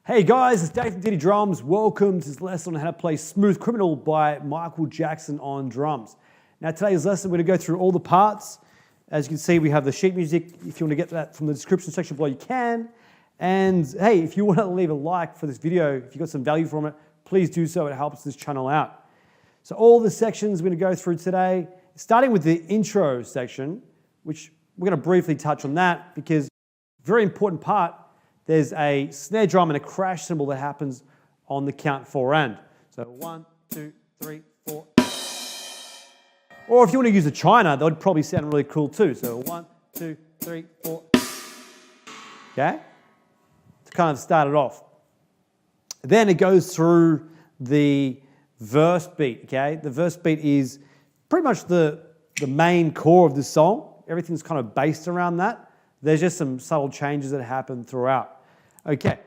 Hey guys, it's Dave from Diddy Drums. Welcome to this lesson on how to play Smooth Criminal by Michael Jackson on drums. Now today's lesson, we're going to go through all the parts. As you can see, we have the sheet music. If you want to get that from the description section below, you can. And hey, if you want to leave a like for this video, if you got some value from it, please do so. It helps this channel out. So all the sections we're going to go through today, starting with the intro section, which we're going to briefly touch on that because very important part. There's a snare drum and a crash cymbal that happens on the count 4 end. So 1, 2, 3, 4. Or if you want to use a china, that would probably sound really cool too. So 1, 2, 3, 4. Okay? To kind of start it off. Then it goes through the verse beat. Okay? The verse beat is pretty much the main core of the song. Everything's kind of based around that. There's just some subtle changes that happen throughout. Okay.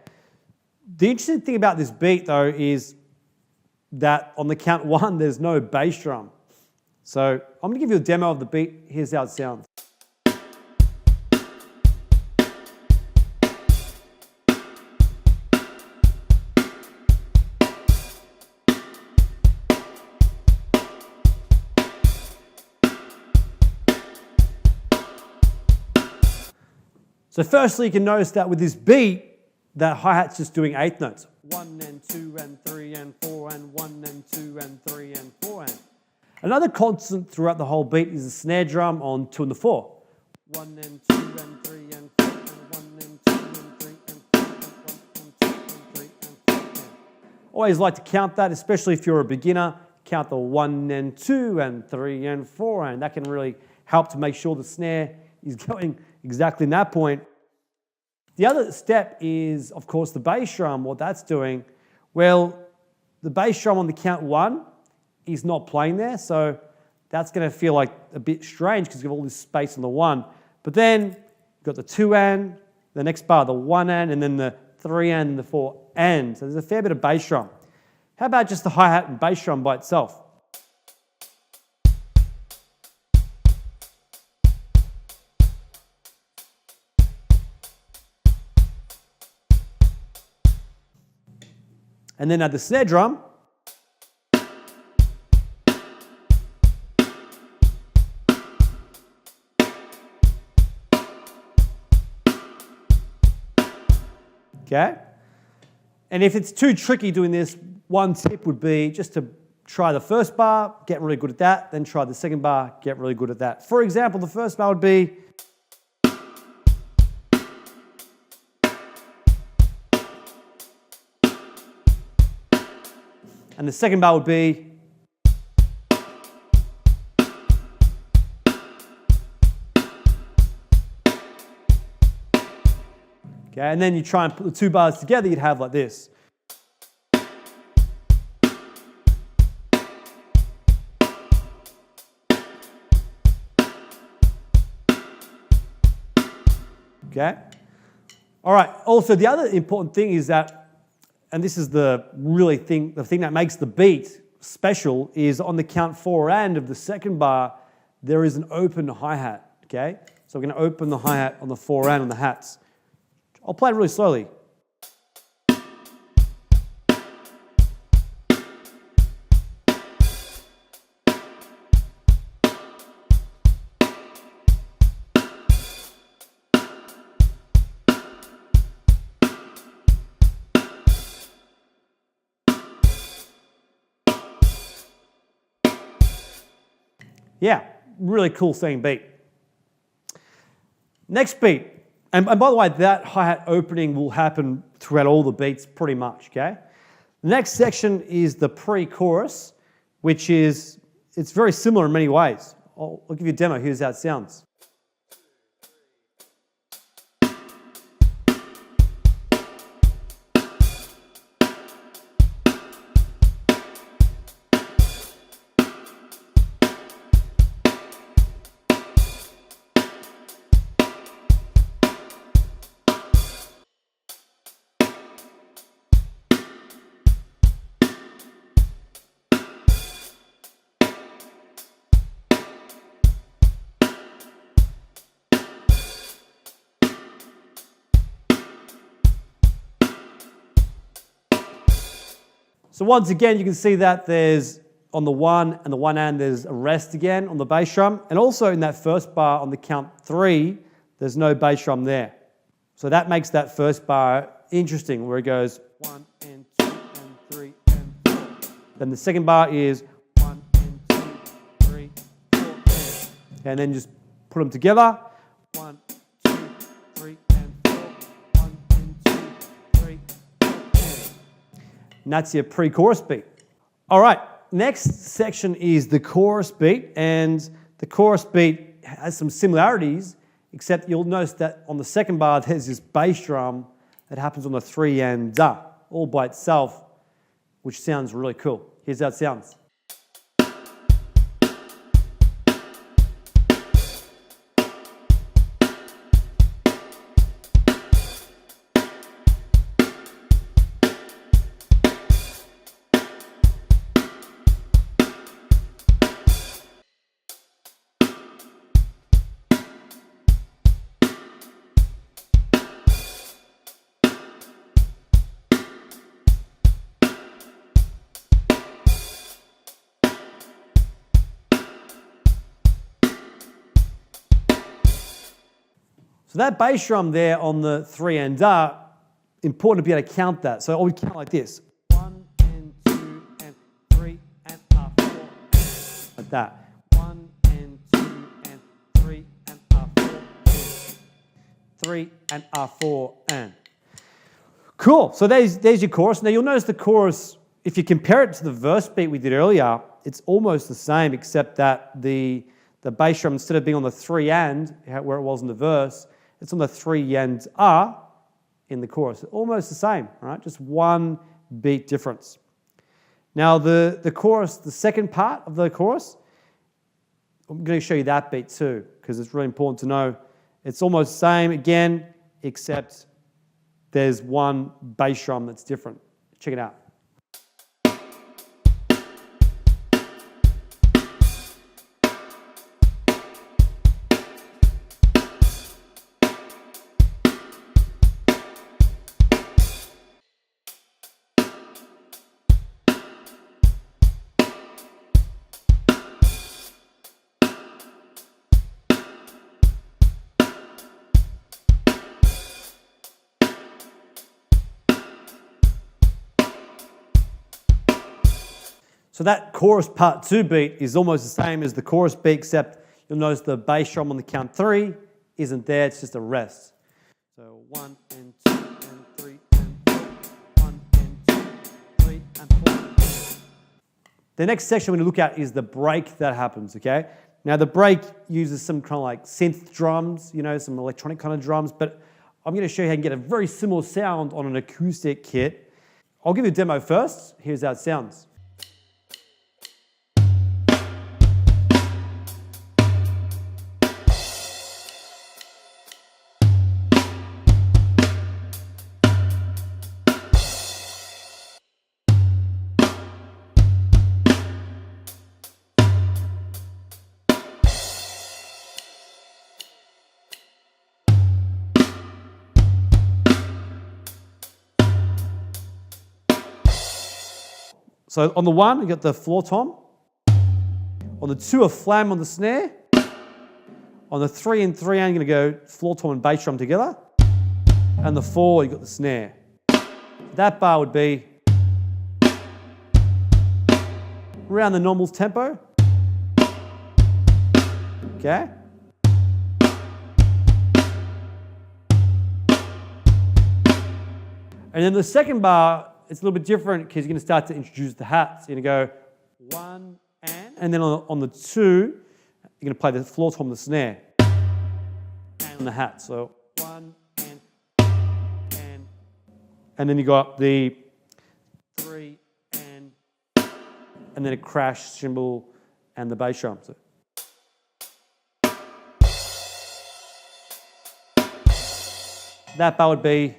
The interesting thing about this beat, though, is that on the count 1, there's no bass drum. So I'm going to give you a demo of the beat. Here's how it sounds. So firstly, you can notice that with this beat, that hi-hat's just doing 8th notes. 1 and 2 and 3 and 4 and 1 and 2 and 3 and 4 and. Another constant throughout the whole beat is the snare drum on 2 and the 4. 1 and 2 and 3 and 4 and 1 and 2 and 3 and 4 and 1 and 2 and 3 and 4 and. Always like to count that, especially if you're a beginner. Count the 1 and 2 and 3 and 4 and. That can really help to make sure the snare is going exactly in that point. The other step is, of course, the bass drum, what that's doing. Well, the bass drum on the count 1 is not playing there, so that's going to feel like a bit strange because you have all this space on the 1. But then you've got the 2 and, the next bar, the 1 and then the 3 and the 4 and. So there's a fair bit of bass drum. How about just the hi-hat and bass drum by itself? And then add the snare drum. Okay? And if it's too tricky doing this, one tip would be just to try the first bar, get really good at that, then try the second bar, get really good at that. For example, the first bar would be and the second bar would be okay, and then you try and put the 2 bars together, you'd have like this. Okay? All right, also the other important thing is that, and this is the thing that makes the beat special, is on the count 4 and of the second bar, there is an open hi-hat, okay? So we're going to open the hi-hat on the 4 and on the hats. I'll play it really slowly. Yeah, really cool sounding beat. Next beat, and by the way, that hi-hat opening will happen throughout all the beats pretty much, okay? The next section is the pre-chorus, which is, it's very similar in many ways. I'll give you a demo, here's how it sounds. So once again, you can see that there's on the one and the one hand, there's a rest again on the bass drum. And also in that first bar on the count 3, there's no bass drum there. So that makes that first bar interesting, where it goes 1 and 2 and 3 and 4. Then the second bar is 1 and 2, 3, 4, and then just put them together. 1, 2, 3 and 4. 1 and 2, 3, 4, and that's your pre-chorus beat. All right, next section is the chorus beat, and the chorus beat has some similarities, except you'll notice that on the second bar there's this bass drum that happens on the 3 and da, all by itself, which sounds really cool. Here's how it sounds. So that bass drum there on the 3 and da, important to be able to count that. So I would count like this. 1 and 2 and 3 and 4. Like that. 1 and 2 and 3 and 4. 3 and 4 and. Cool. So there's your chorus. Now you'll notice the chorus, if you compare it to the verse beat we did earlier, it's almost the same, except that the bass drum, instead of being on the 3 and, where it was in the verse, it's on the 3 and in the chorus. Almost the same, right? Just one beat difference. Now the chorus, the second part of the chorus, I'm going to show you that beat too, because it's really important to know. It's almost the same again, except there's one bass drum that's different. Check it out. So that chorus part 2 beat is almost the same as the chorus beat, except you'll notice the bass drum on the count 3 isn't there, it's just a rest. So 1 and 2 and 3 and 4. 1 and 2, 3 and 4. The next section we're going to look at is the break that happens, okay? Now the break uses some kind of like synth drums, you know, some electronic kind of drums, but I'm going to show you how you can get a very similar sound on an acoustic kit. I'll give you a demo first. Here's how it sounds. So on the 1, you got the floor tom. On the 2, a flam on the snare. On the 3 and 3, I'm going to go floor tom and bass drum together. And the 4, you got the snare. That bar would be around the normal tempo. Okay. And then the second bar, it's a little bit different because you're going to start to introduce the hats. You're going to go 1 and then on the 2, you're going to play the floor tom, the snare, and the hat. So 1 and then you got the 3 and then a crash cymbal and the bass drum. So that bar would be .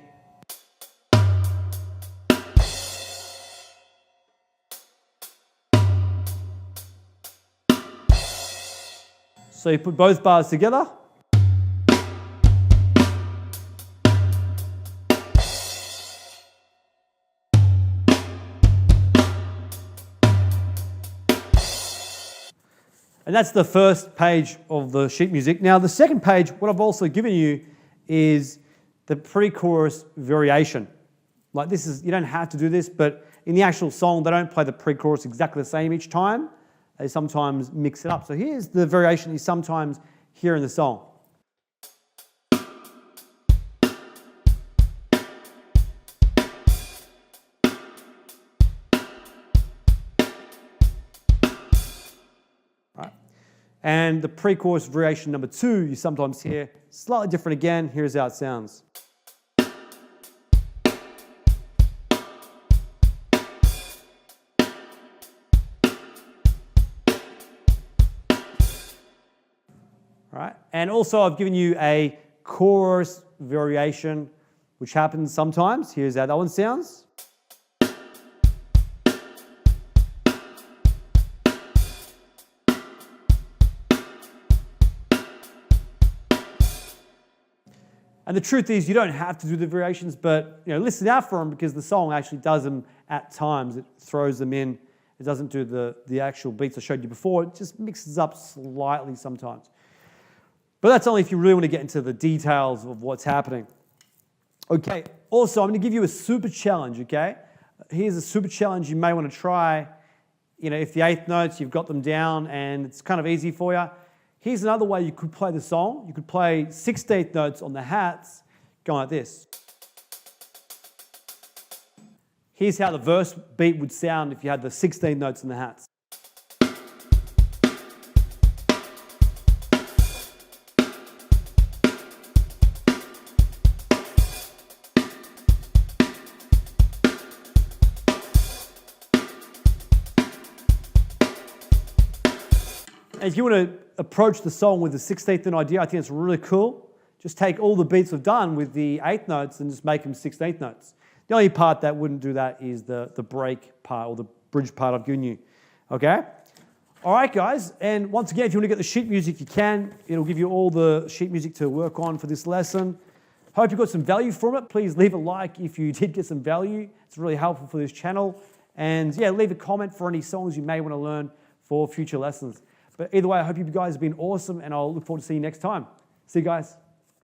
So you put both bars together. And that's the first page of the sheet music. Now, the second page, what I've also given you is the pre-chorus variation. Like this is, you don't have to do this, but in the actual song, they don't play the pre-chorus exactly the same each time. They sometimes mix it up. So here's the variation you sometimes hear in the song. And the pre-chorus variation number 2, you sometimes hear slightly different again. Here's how it sounds. All right. And also I've given you a chorus variation, which happens sometimes. Here's how that one sounds. And the truth is, you don't have to do the variations, but listen out for them because the song actually does them at times. It throws them in. It doesn't do the actual beats I showed you before. It just mixes up slightly sometimes. But that's only if you really want to get into the details of what's happening. Okay, also I'm going to give you a super challenge, okay? Here's a super challenge you may want to try. If the eighth notes, you've got them down and it's kind of easy for you. Here's another way you could play the song. You could play 16th notes on the hats, going like this. Here's how the verse beat would sound if you had the 16 notes in the hats. And if you want to approach the song with the 16th note idea, I think it's really cool. Just take all the beats we've done with the 8th notes and just make them 16th notes. The only part that wouldn't do that is the break part or the bridge part I've given you. Okay? All right, guys. And once again, if you want to get the sheet music, you can. It'll give you all the sheet music to work on for this lesson. Hope you got some value from it. Please leave a like if you did get some value. It's really helpful for this channel. And yeah, leave a comment for any songs you may want to learn for future lessons. But either way, I hope you guys have been awesome, and I'll look forward to seeing you next time. See you guys.